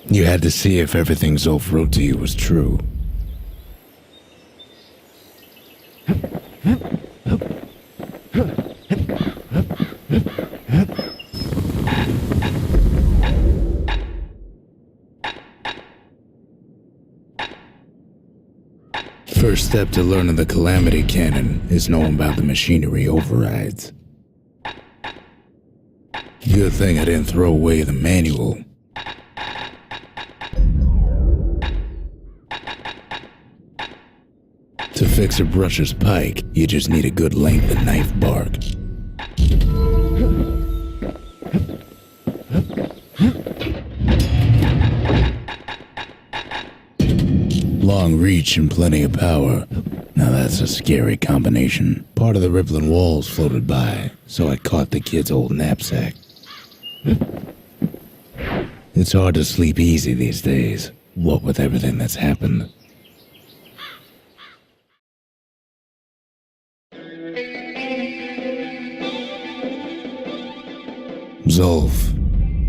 You had to see if everything Zolf wrote to you was true. First step to learning the Calamity Cannon is knowing about the machinery overrides. Good thing I didn't throw away the manual. To fix a brusher's pike, you just need a good length of knife bark. Long reach and plenty of power. Now that's a scary combination. Part of the rippling walls floated by, so I caught the kid's old knapsack. It's hard to sleep easy these days, what with everything that's happened. Zolf,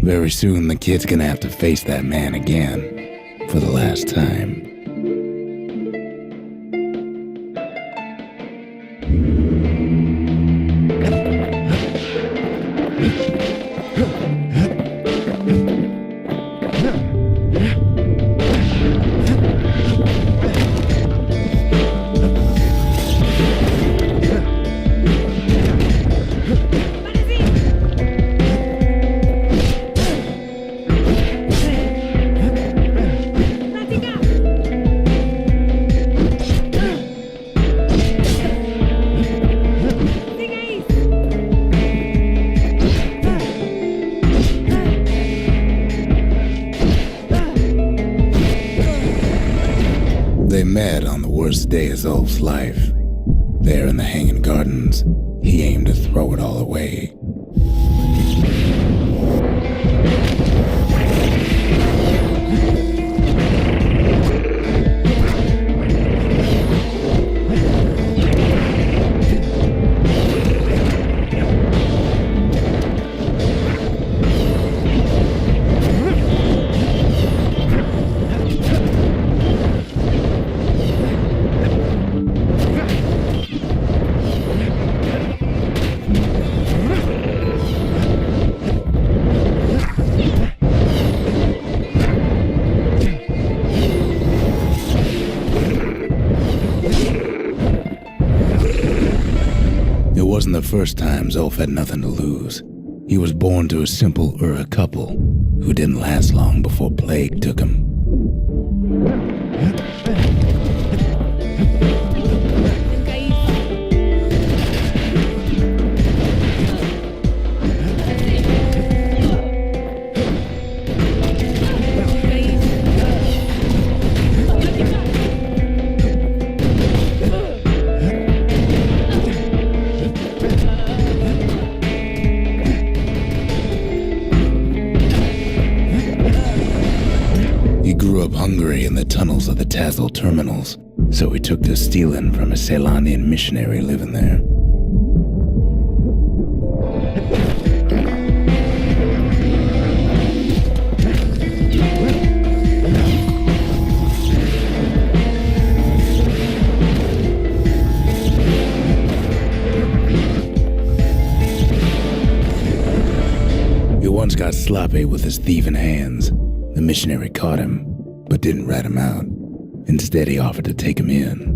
very soon the kid's gonna have to face that man again, for the last time. They met on the worst day of Zolf's life. There in the Hanging Gardens, he aimed to throw it all away. It wasn't the first time Zolf had nothing to lose. He was born to a simple Ura couple who didn't last long before plague took him. He grew up hungry in the tunnels of the Tazal terminals, so he took to stealing from a Ceylonian missionary living there. He once got sloppy with his thieving hands. The missionary caught him, but didn't rat him out. Instead, he offered to take him in.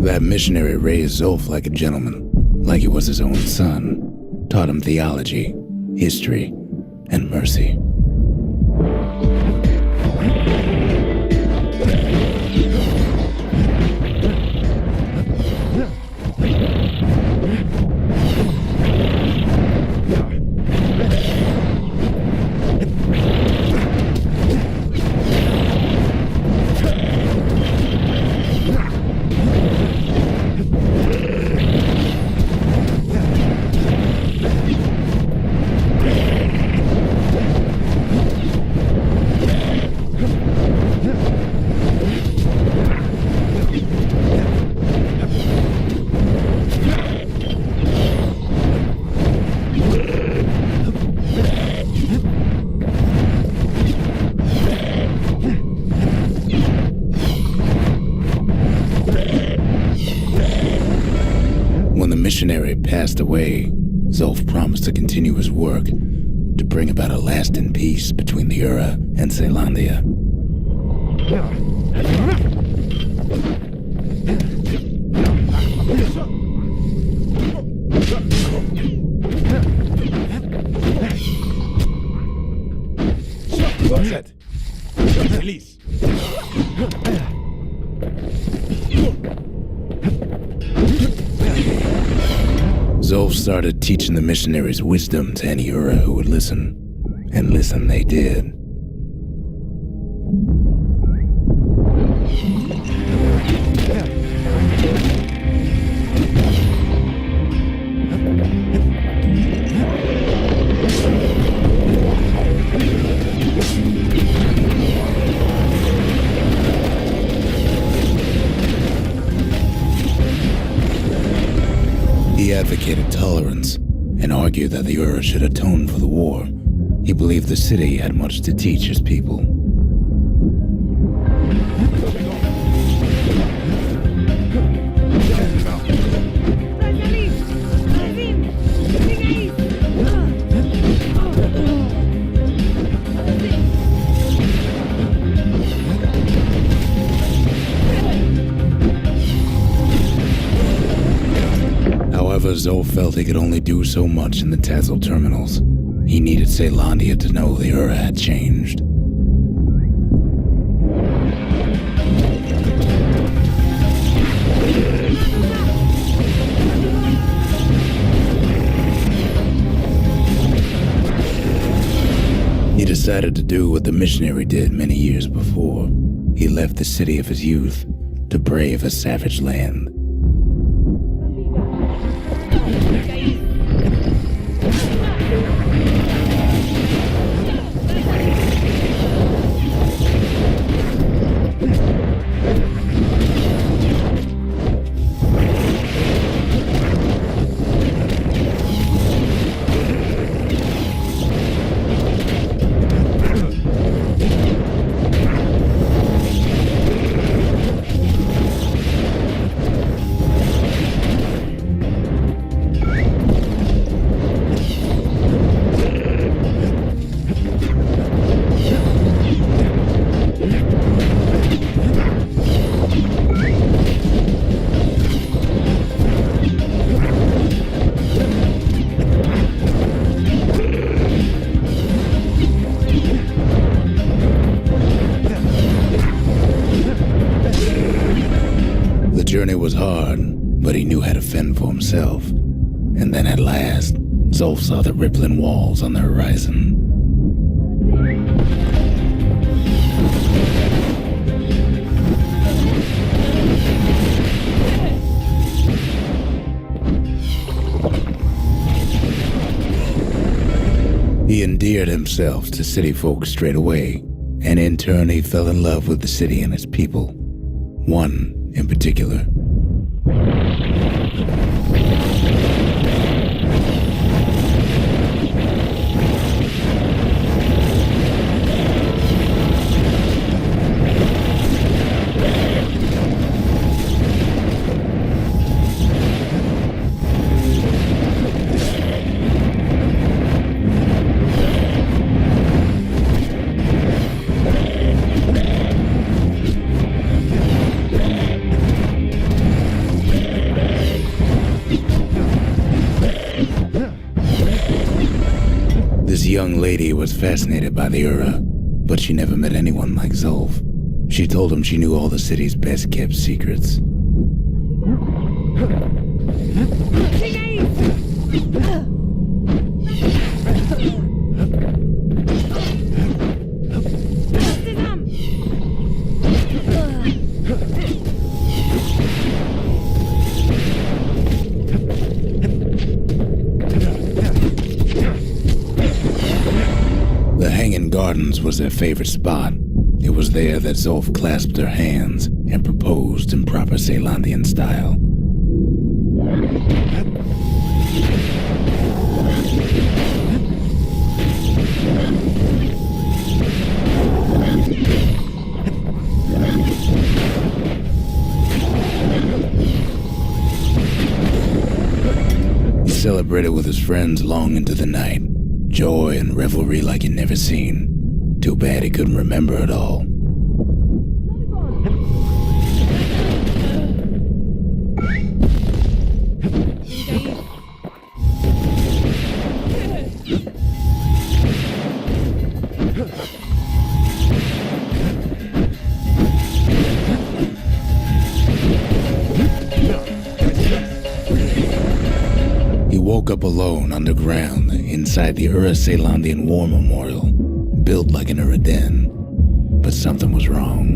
That missionary raised Zolf like a gentleman, like he was his own son. Taught him theology, history, and mercy. missionary passed away, Zolf promised to continue his work to bring about a lasting peace between the Ura and Caelondia. Release. Zolf started teaching the missionaries wisdom to any Ura who would listen, and listen they did. He advocated tolerance and argued that the Ura should atone for the war. He believed the city had much to teach his people. However, Zolf felt he could only do so much in the Tassel terminals. He needed Caelondia to know the Ura had changed. He decided to do what the missionary did many years before. He left the city of his youth to brave a savage land. The journey was hard, but he knew how to fend for himself. And then at last, Zolf saw the rippling walls on the horizon. He endeared himself to city folk straight away, and in turn he fell in love with the city and its people. One in particular. This young lady was fascinated by the Ura, but she never met anyone like Zolf. She told him she knew all the city's best-kept secrets. The Hanging Gardens was their favorite spot. It was there that Zolf clasped her hands and proposed in proper Caelondian style. celebrated with his friends long into the night. Joy and revelry like he'd never seen. Too bad he couldn't remember it all. He woke up alone underground inside the Ura-Celandian War Memorial, built like an Uraden. But something was wrong.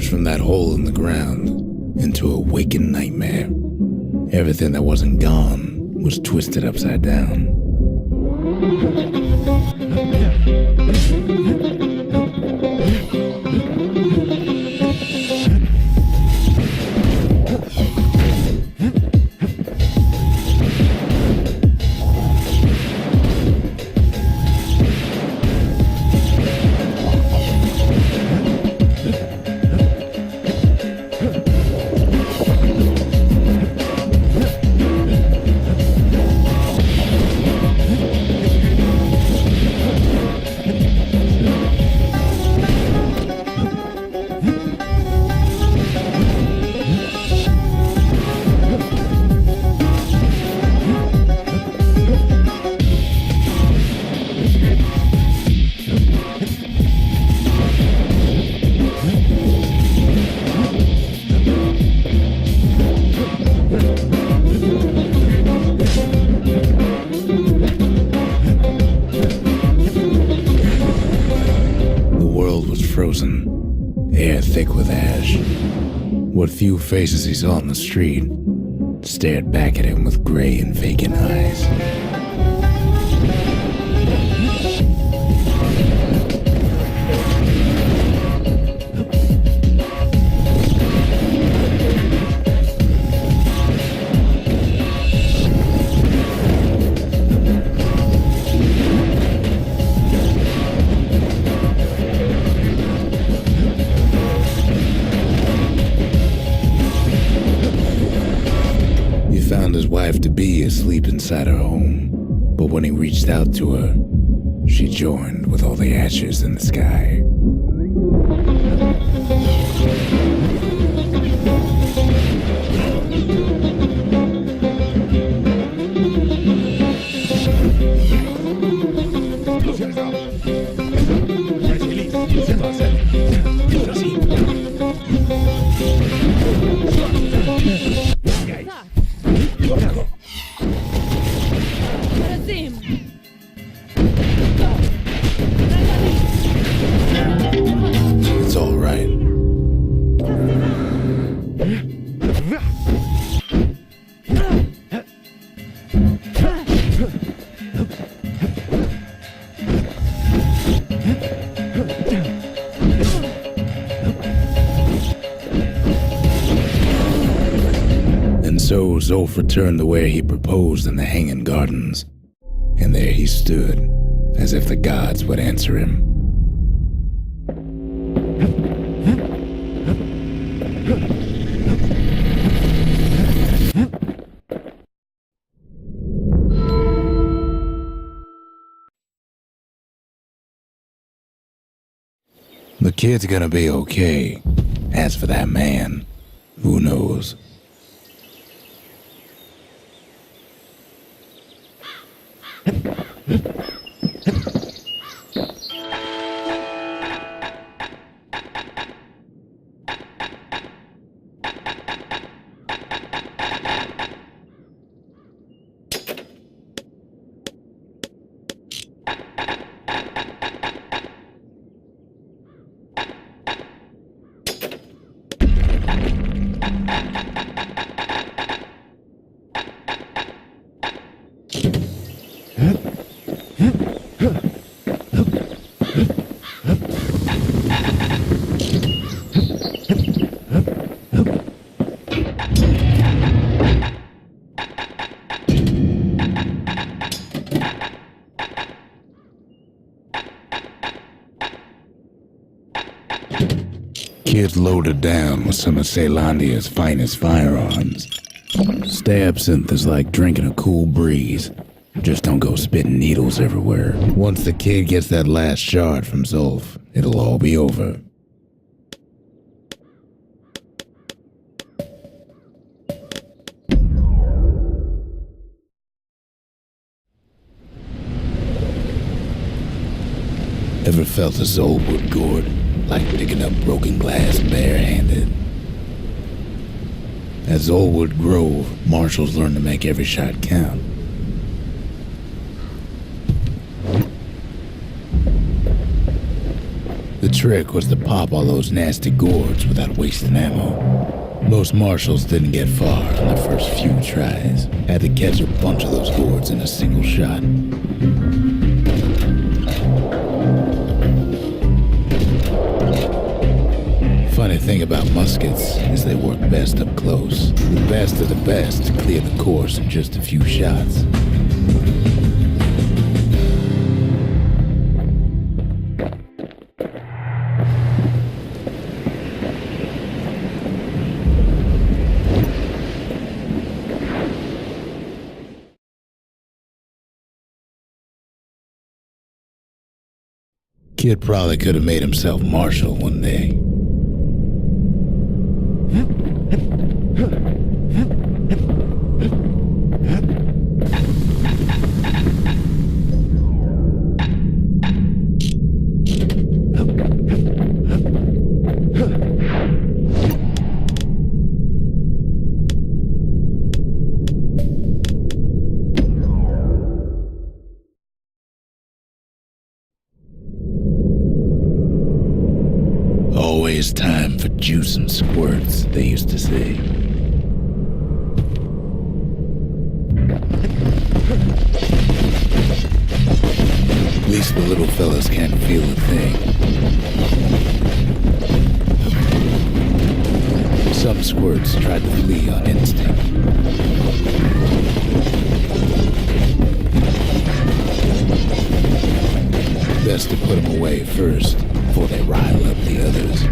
From that hole in the ground into a waking nightmare. Everything that wasn't gone was twisted upside down. Frozen, air thick with ash. What few faces he saw on the street stared back at him with gray and vacant eyes. Found his wife-to-be asleep inside her home, but when he reached out to her, she joined with all the ashes in the sky. It's all right. And so Zolf returned to where he proposed in the Hanging Gardens, and there he stood, as if the gods would answer him. The kid's gonna be okay. As for that man, who knows? Kid's loaded down with some of Ceylandia's finest firearms. Stabsynth is like drinking a cool breeze. Just don't go spitting needles everywhere. Once the kid gets that last shard from Zolf, it'll all be over. Ever felt a Zolwood gourd? Like picking up broken glass barehanded. At Zolwood Grove, marshals learn to make every shot count. The trick was to pop all those nasty gourds without wasting ammo. Most marshals didn't get far on their first few tries. Had to catch a bunch of those gourds in a single shot. Funny thing about muskets is they work best up close. The best of the best clear the course in just a few shots. Kid probably could have made himself marshal one day. Always time for juice and squirts, they used to say. At least the little fellas can't feel a thing. Some squirts tried to flee on instinct. Best to put them away first, before they rile up the others.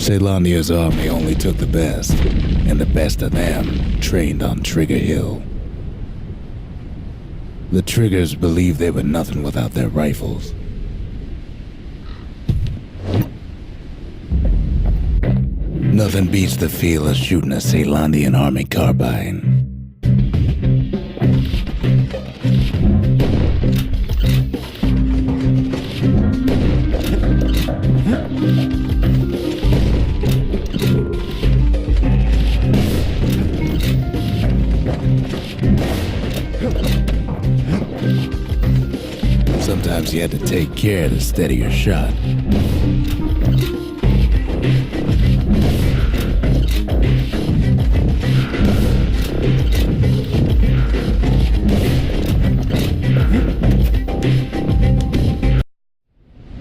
Ceylonia's army only took the best, and the best of them trained on Trigger Hill. The Triggers believed they were nothing without their rifles. Nothing beats the feel of shooting a Ceylonian army carbine. Sometimes you had to take care to steady your shot.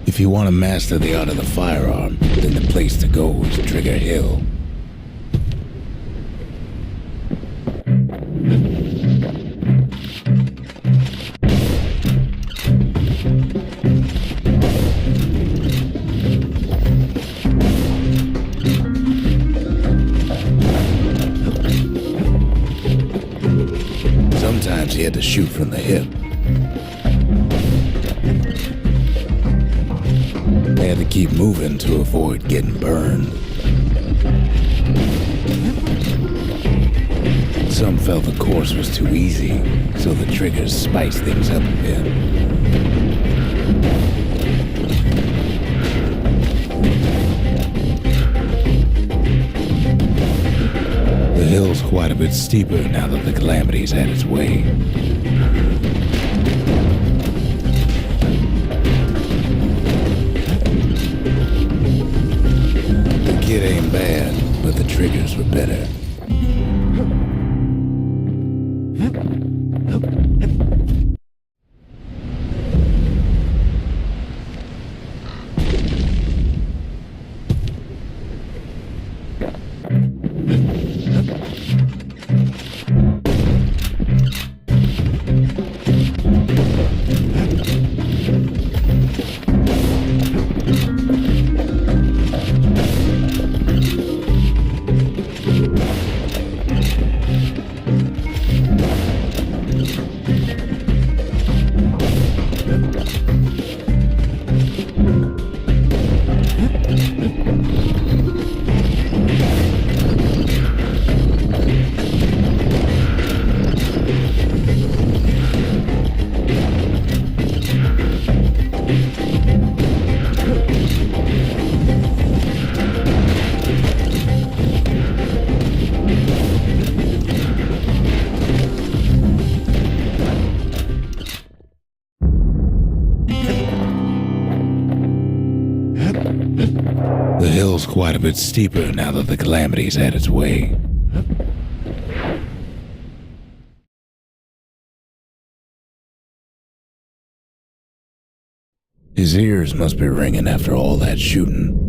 If you want to master the art of the firearm, then the place to go is Trigger Hill. Sometimes you had to shoot from the hip. They had to keep moving to avoid getting burned. Some felt the course was too easy, so the triggers spiced things up a bit. The hill's quite a bit steeper now that the calamity's had its way. The kid ain't bad, but the triggers were better. The hill's quite a bit steeper now that the calamity's had its way. His ears must be ringing after all that shooting.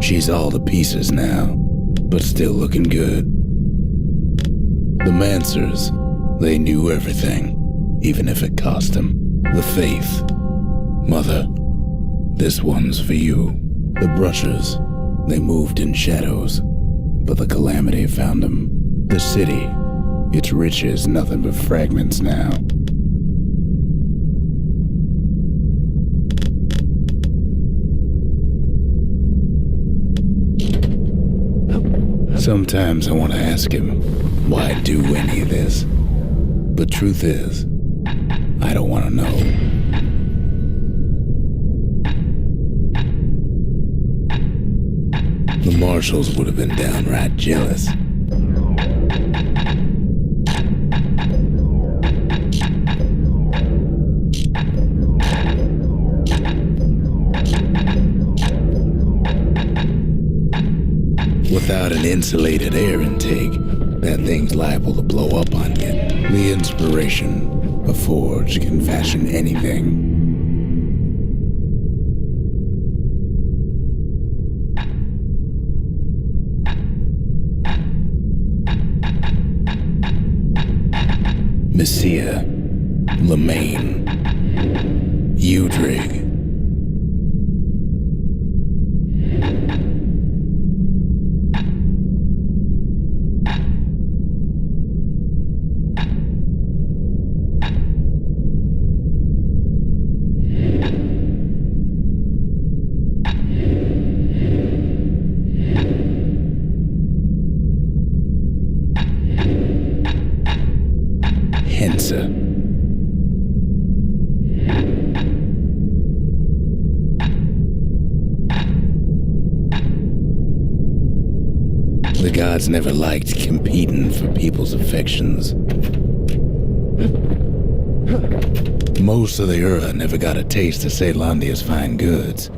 She's all to pieces now, but still looking good. The Mancers, they knew everything, even if it cost them. The Faith. Mother, this one's for you. The Brushers, they moved in shadows, but the calamity found them. The city, its riches nothing but fragments now. Sometimes I want to ask him why I do any of this, but truth is, I don't want to know. The Marshals would have been downright jealous. insulated air intake, that thing's liable to blow up on you. The inspiration, a forge can fashion anything. Messia, Lemaine, Udrig. Hensa. The gods never liked competing for people's affections. Most of the Ura never got a taste of Caelondia's fine goods,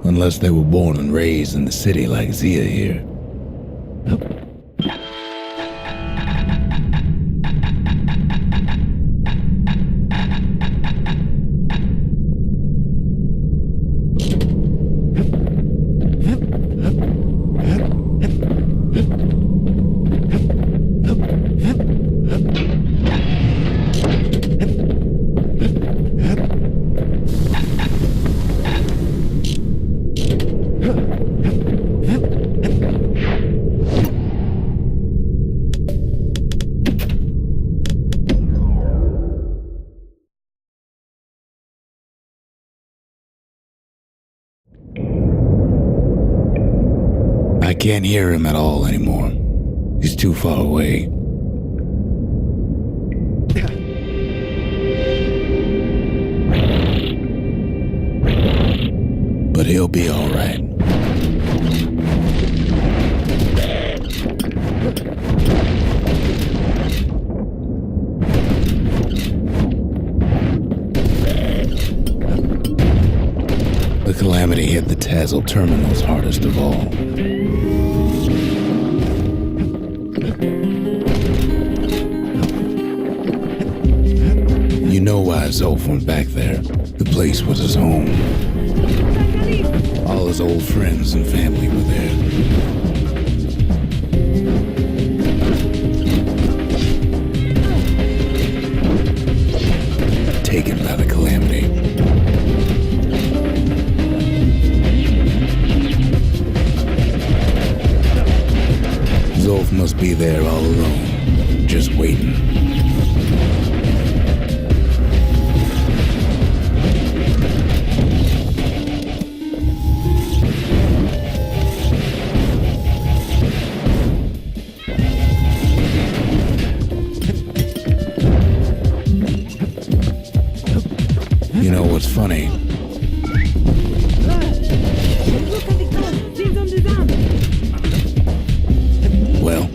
unless they were born and raised in the city like Zia here. I can't hear him at all anymore. He's too far away. But he'll be all right. The calamity hit the Tazzle terminals hardest of all. You know why Zolf went back there. The place was his home. All his old friends and family were there. Taken by the calamity. Zolf must be there all alone, just waiting. You know what's funny? Well,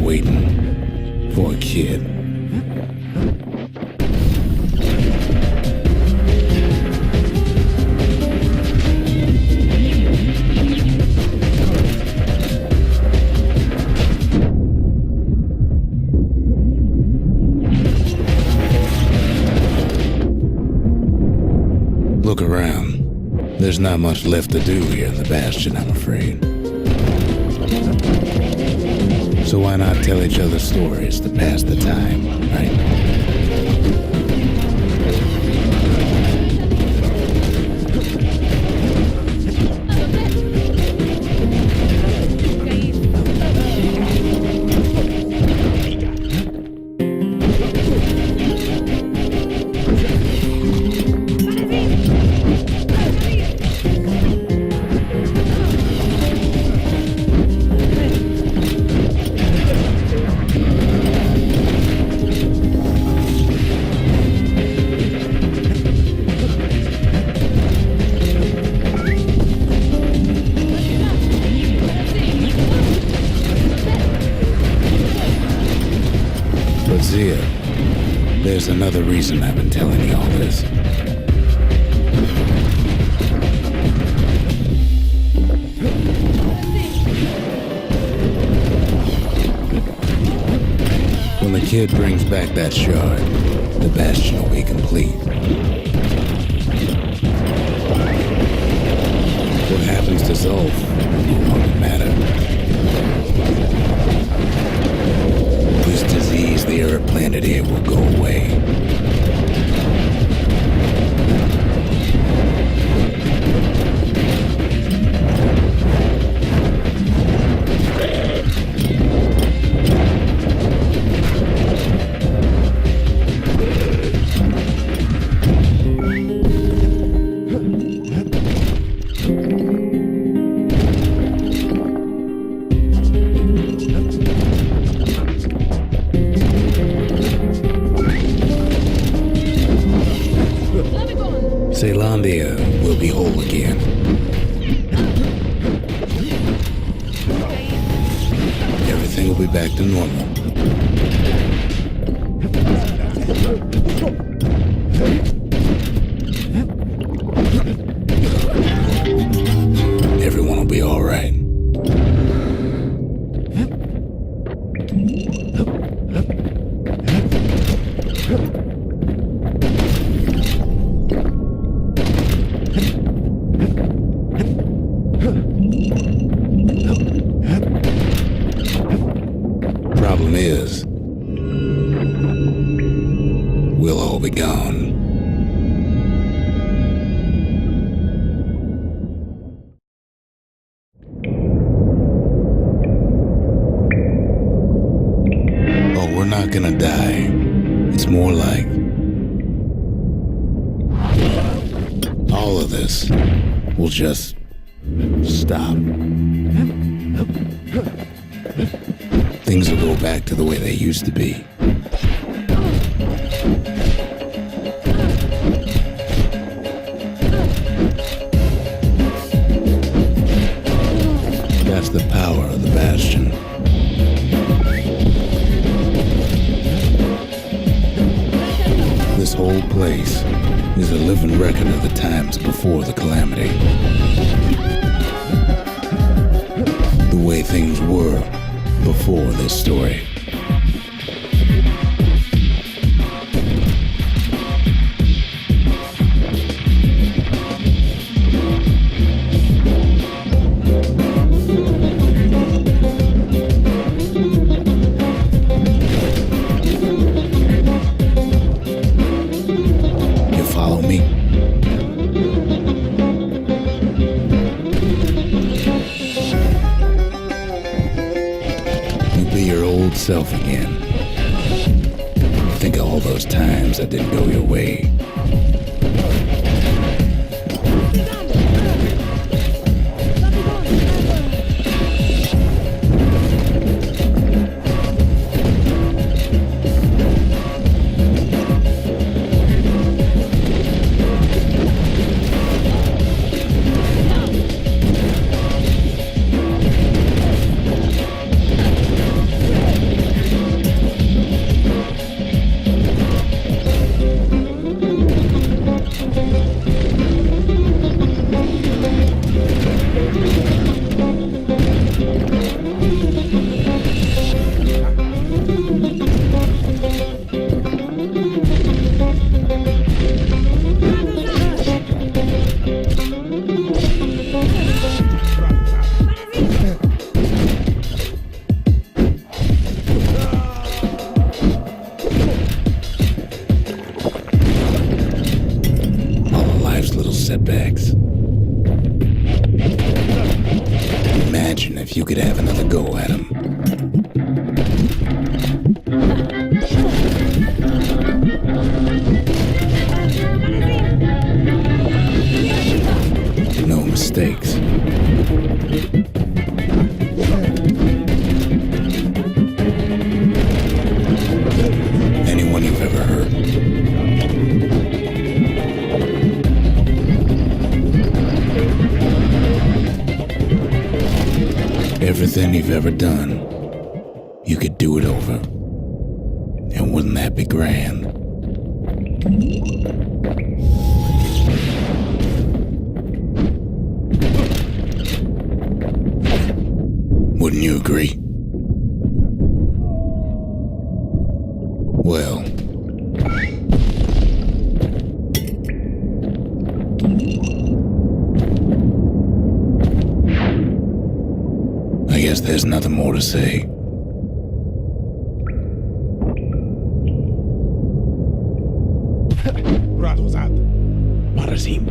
waiting for a kid. Look around. There's not much left to do here in the Bastion, I'm afraid. So why not tell each other stories to pass the time, right? There's another reason I've been telling you all this. When the kid brings back that shard, the Bastion will be complete. What happens to Zolf no longer matter. This disease the Arab planet here will go away. Zealandia will be whole again. Everything will be back to normal. Everyone will be all right. Problem is, we'll all be gone. Oh, we're not gonna die. It's more like all of this will just stop. Things will go back to the way they used to be. That's the power of the Bastion. This whole place is a living record of the times before the calamity. The way things were before this story. You follow me? Your old self again. Think of all those times that didn't go your way. Setbacks. Imagine if you could have another go at him. No mistakes. Anyone you've ever hurt. Everything you've ever done, you could do it over. And wouldn't that be be grand. Wouldn't you agree? Well, I guess there's nothing more to say. Radozad. Marazim.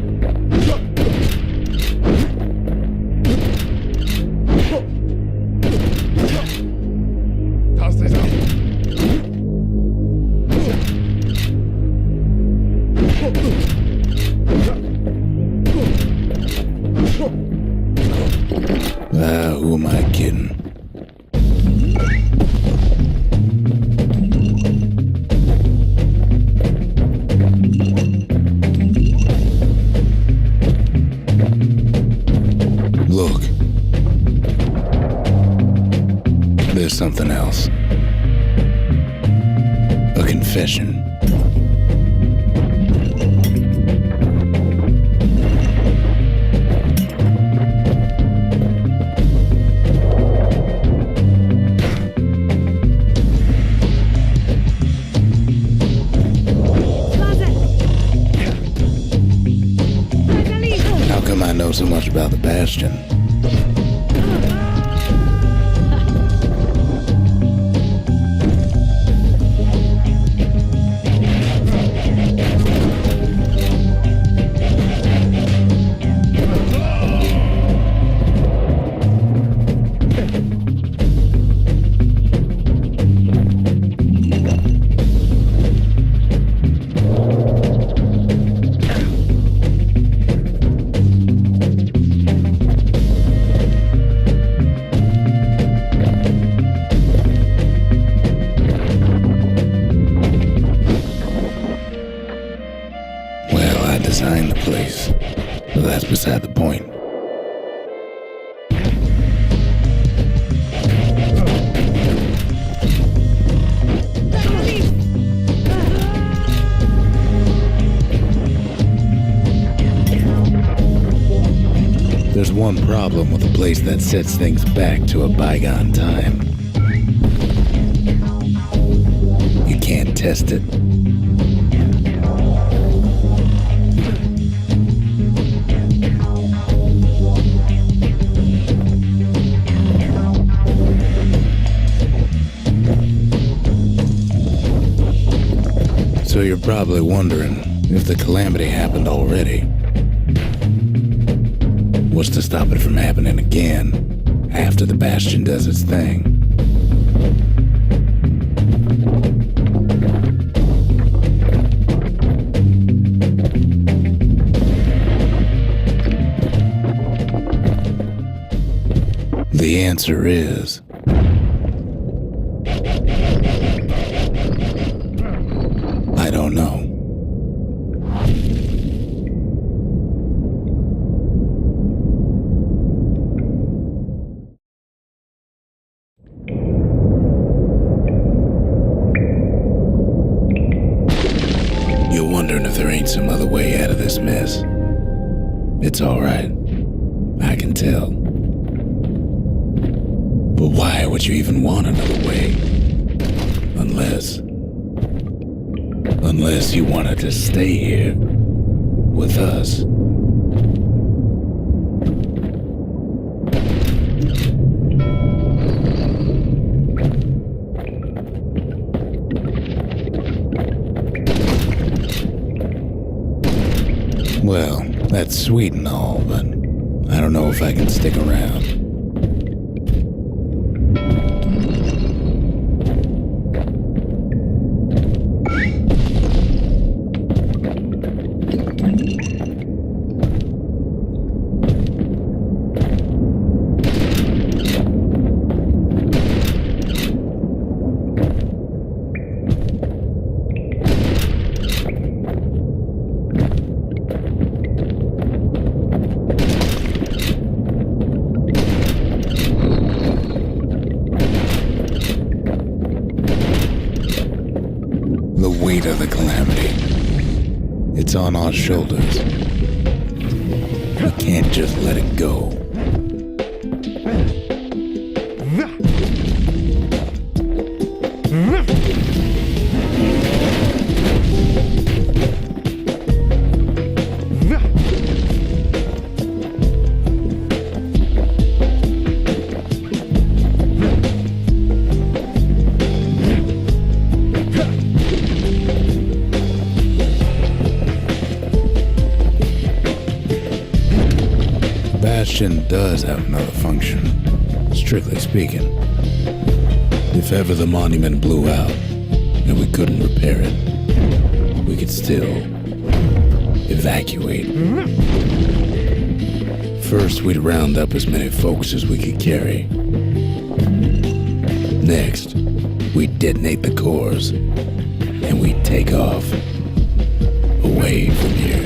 Who am I kidding? Look. There's something else. A confession. I know so much about the Bastion. Designed the place, but that's beside the point. There's one problem with a place that sets things back to a bygone time. You can't test it. So you're probably wondering if the calamity happened already. What's to stop it from happening again after the Bastion does its thing? The answer is I don't know. You're wondering if there ain't some other way out of this mess. It's all right. I can tell. But why would you even want another way? Unless you wanted to stay here with us. Well, that's sweet and all, but I don't know if I can stick around. weight of the calamity. It's on our shoulders. We can't just let it go. Bastion does have another function, strictly speaking. If ever the monument blew out and we couldn't repair it, we could still evacuate. First, we'd round up as many folks as we could carry. Next, we'd detonate the cores and we'd take off away from here.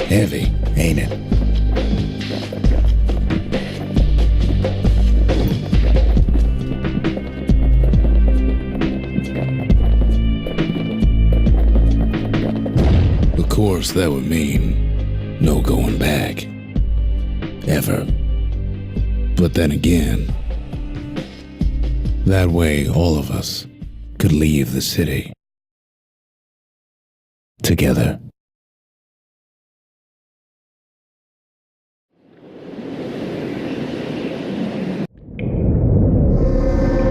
Heavy, ain't it? Of course, that would mean no going back. Ever. But then again, that way all of us could leave the city. Together.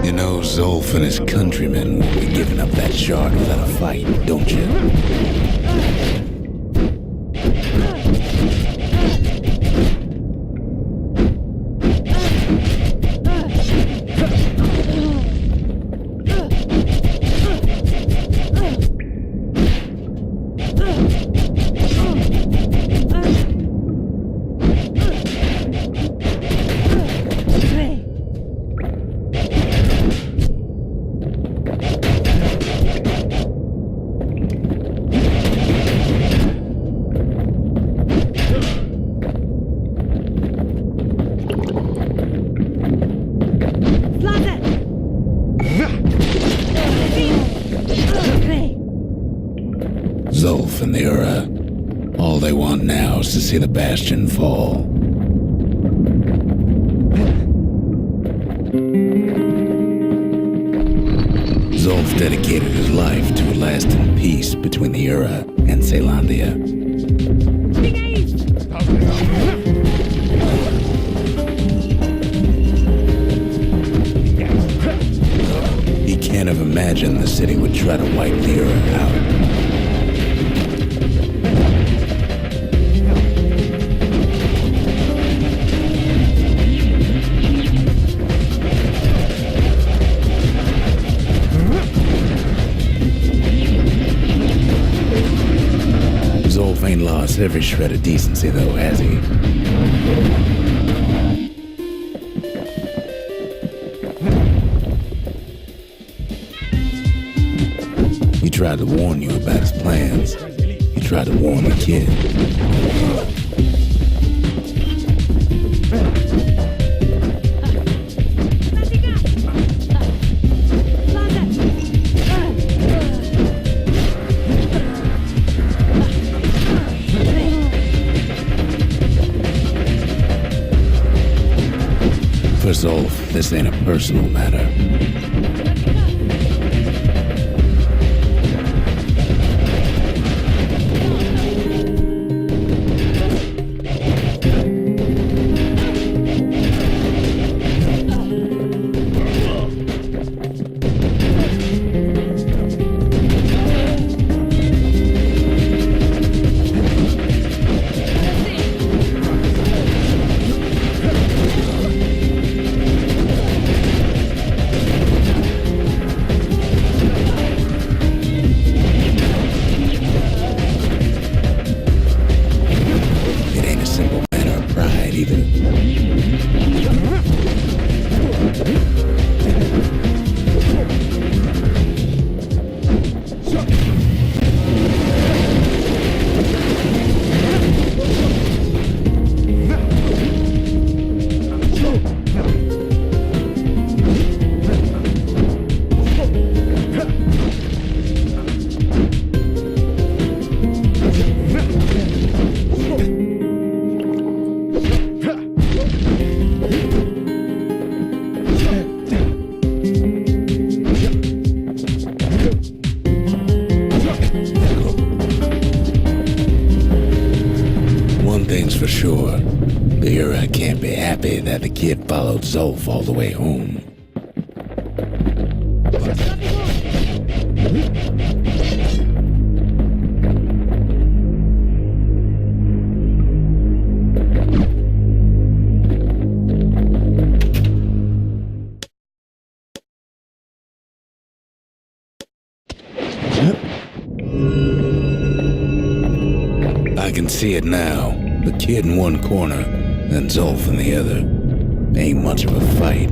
You know, Zolf and his countrymen won't be giving up that shard without a fight, don't you? Zolf and the Ura, all they want now is to see the Bastion fall. Zolf dedicated his life to a lasting peace between the Ura and Caelondia. He can't have imagined the city would try to wipe the Ura out. Zolf ain't lost every shred of decency, though, has he? He tried to warn you about his plans. He tried to warn the kid. For Zolf, this ain't a personal matter. sure. The Ura can't be happy that the kid followed Zolf all the way home. I can see it now. The kid in one corner, and Zolf in the other. Ain't much of a fight.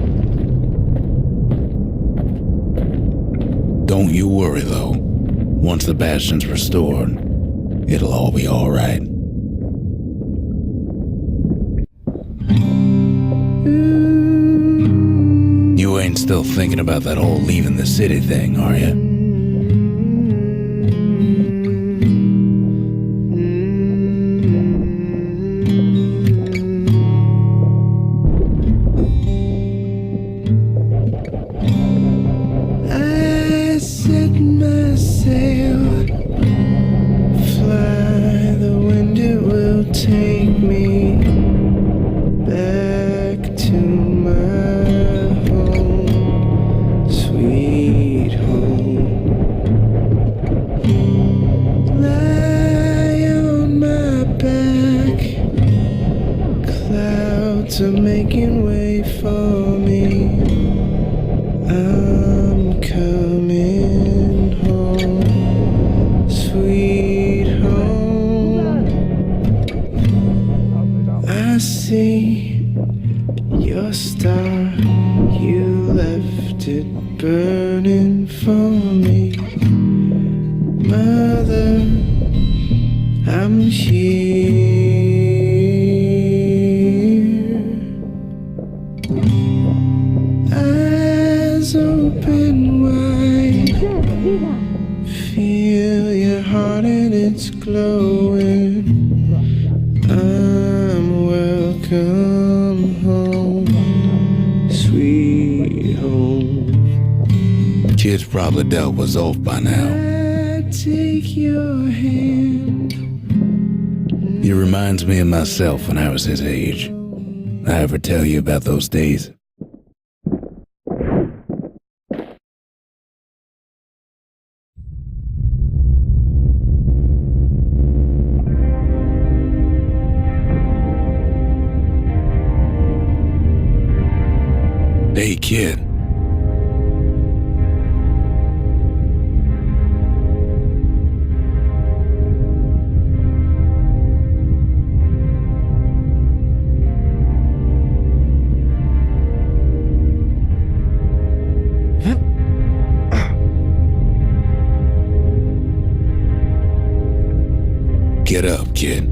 Don't you worry, though. Once the Bastion's restored, it'll all be alright. You ain't still thinking about that whole leaving the city thing, are you? Are making way for me. I'm coming home, sweet home. I see your star, you left it burning for me. Mother, I'm here. Open wide, feel your heart and it's glowing. I'm welcome home, sweet home. Kid's probably dealt with Zolf by now. I take your hand. He reminds me of myself when I was his age. I ever tell you about those days? Hey, kid. Get up, kid.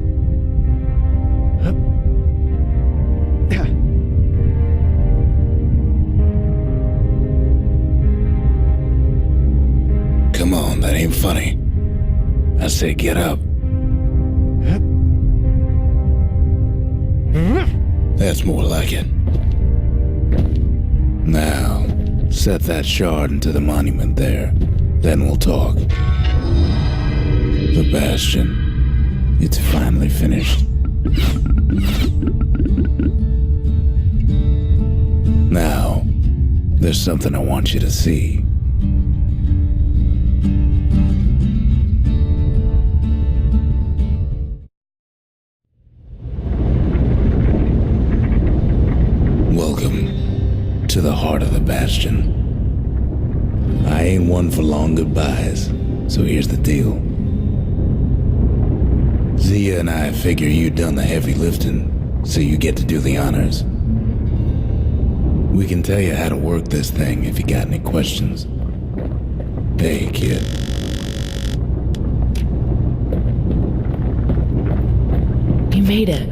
Come on, that ain't funny. I say get up. That's more like it. Now, set that shard into the monument there. Then we'll talk. The Bastion. It's finally finished. Now, there's something I want you to see. Welcome to the heart of the Bastion. I ain't one for long goodbyes, so here's the deal. Zia and I figure you done the heavy lifting, so you get to do the honors. We can tell you how to work this thing if you got any questions. Hey, kid. You made it.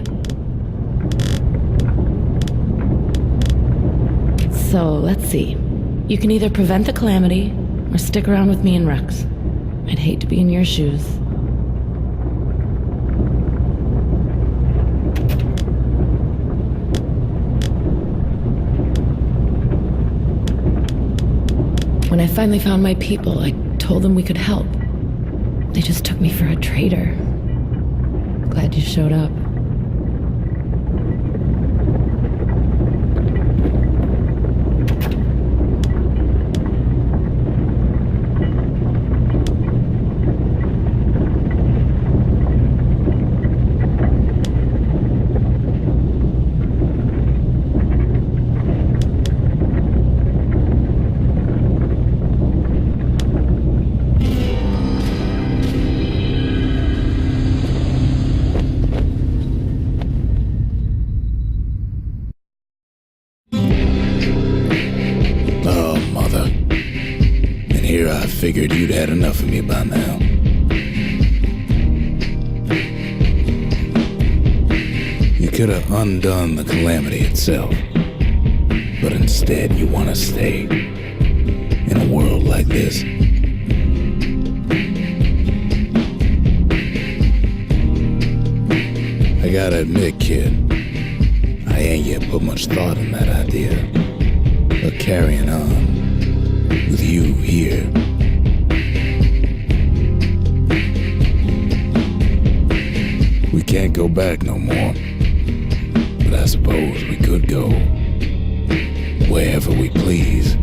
So, let's see. You can either prevent the calamity, or stick around with me and Rex. I'd hate to be in your shoes. When I finally found my people, I told them we could help. They just took me for a traitor. Glad you showed up. here, I figured you'd had enough of me by now. You could have undone the calamity itself, but instead you want to stay in a world like this. I gotta admit, kid, I ain't yet put much thought in that idea of carrying on with you here. We can't go back no more, but I suppose we could go wherever we please.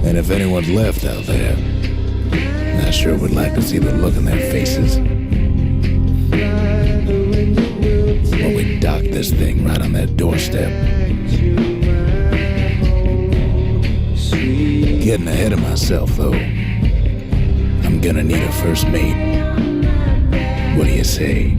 And if anyone's left out there, I sure would like to see the look in their faces when we dock this thing right on their doorstep. Getting ahead of myself, though. I'm gonna need a first mate. What do you say?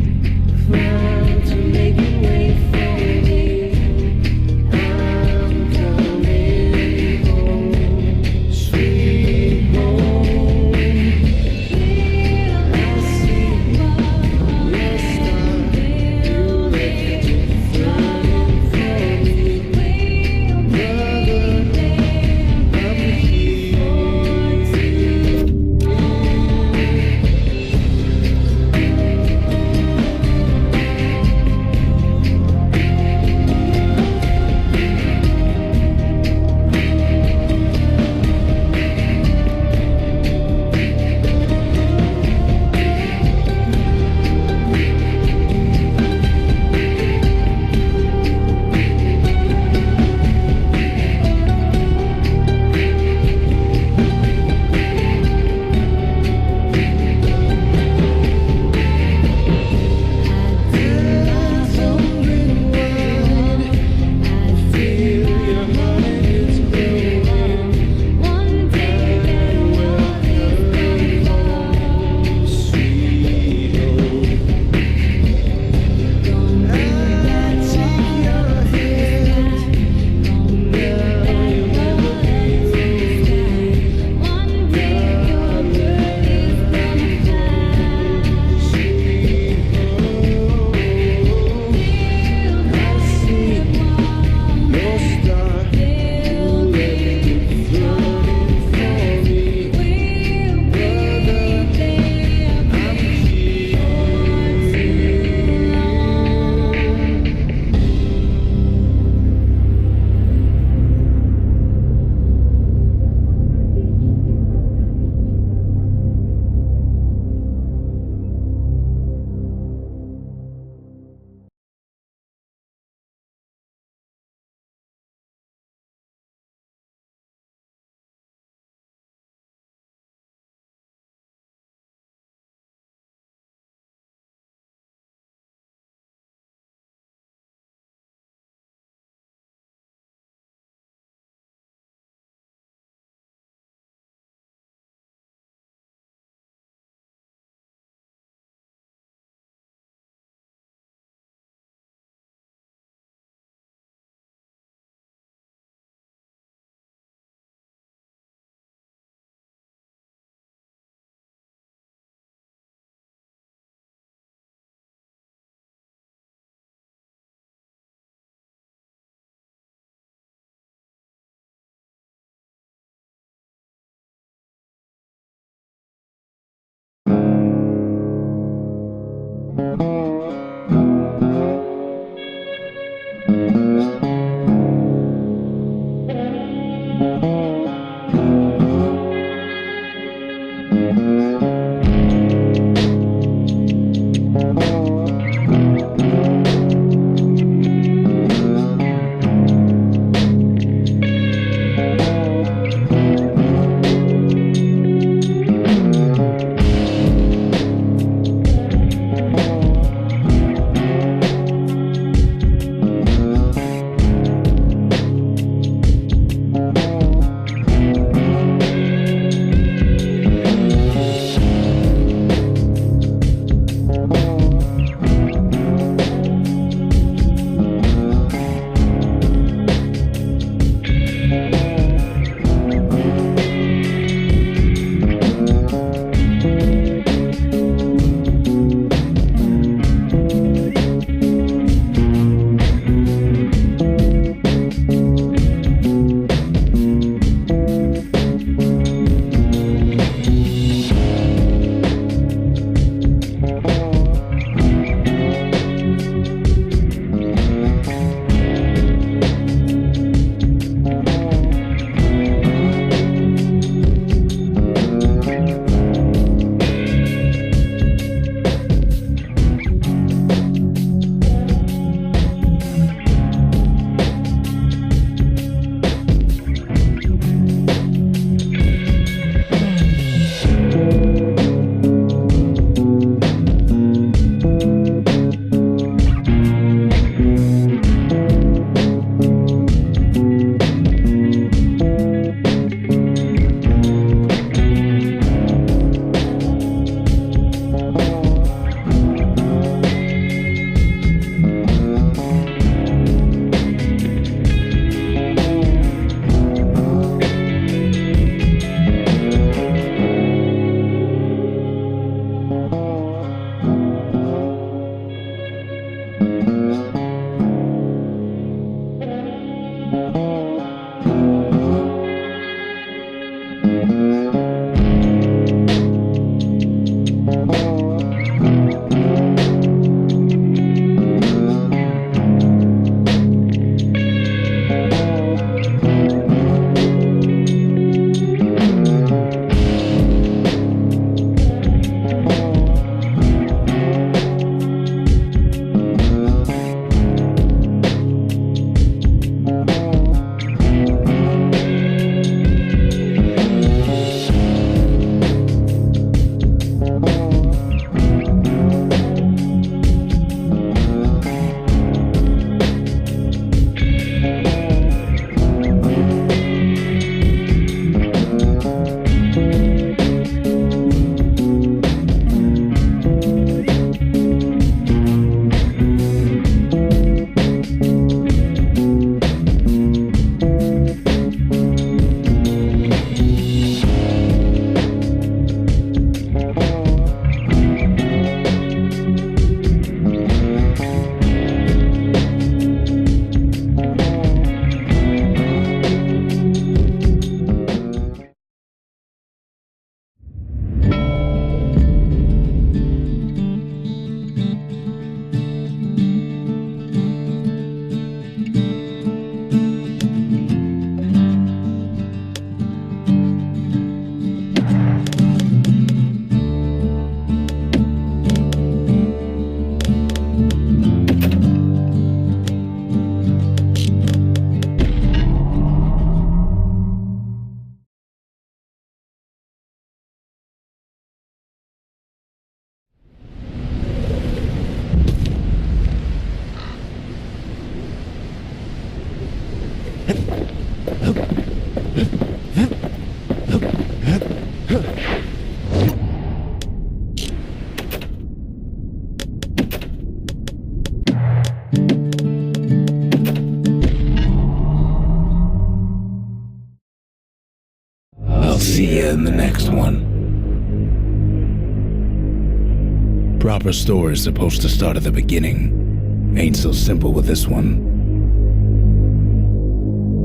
Proper story's supposed to start at the beginning. Ain't so simple with this one.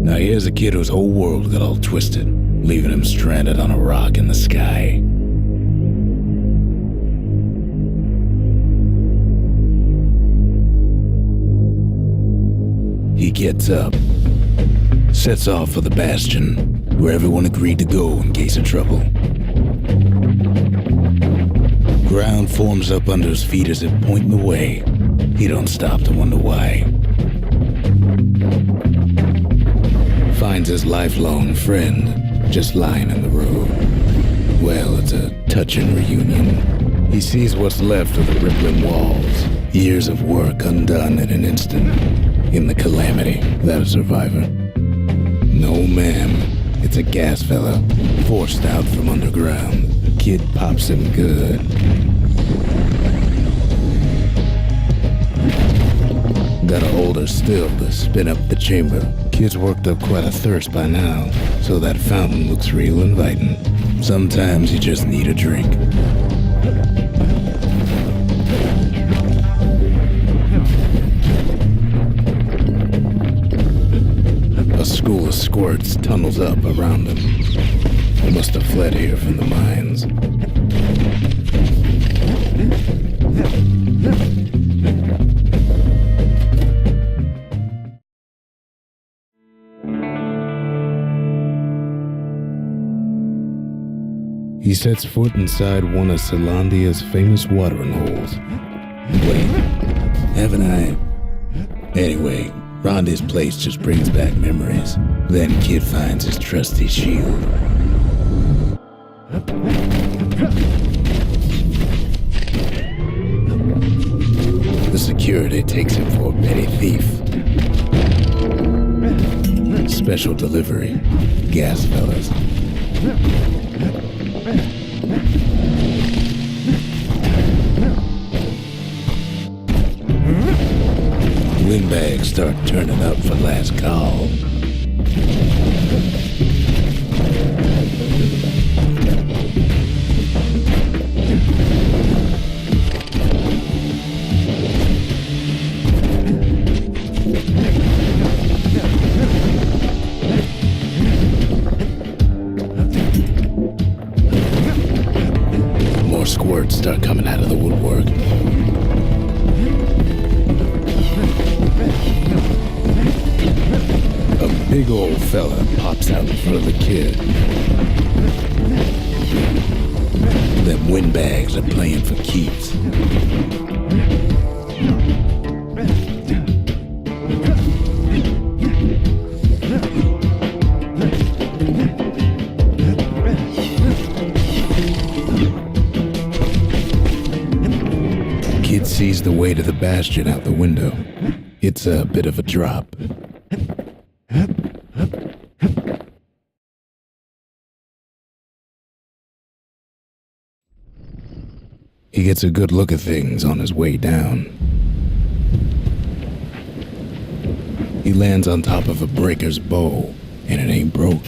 Now here's a kid whose whole world got all twisted, leaving him stranded on a rock in the sky. He gets up, sets off for the Bastion, where everyone agreed to go in case of trouble. Ground forms up under his feet as if pointing the way. He don't stop to wonder why. Finds his lifelong friend just lying in the road. Well, it's a touching reunion. He sees what's left of the rippling walls. Years of work undone in an instant. In the calamity, that a survivor? No, ma'am. It's a gas fella, forced out from underground. Kid pops him good. Gotta hold her still to spin up the chamber. Kid's worked up quite a thirst by now, so that fountain looks real inviting. Sometimes you just need a drink. A school of squirts tunnels up around him. Must have fled here from the mines. He sets foot inside one of Celandia's famous watering holes. Wait, haven't I? Anyway, Rhonda's place just brings back memories. Then Kid finds his trusty shield. The security takes him for a petty thief. Special delivery. Gas fellas. Windbags start turning up for last call. More squirts start coming out of the woodwork. A big old fella pops out in front of the kid. Them windbags are playing for keeps. Kid sees the way to the Bastion out the window. It's a bit of a drop. He gets a good look at things on his way down. He lands on top of a breaker's bow, and it ain't broke.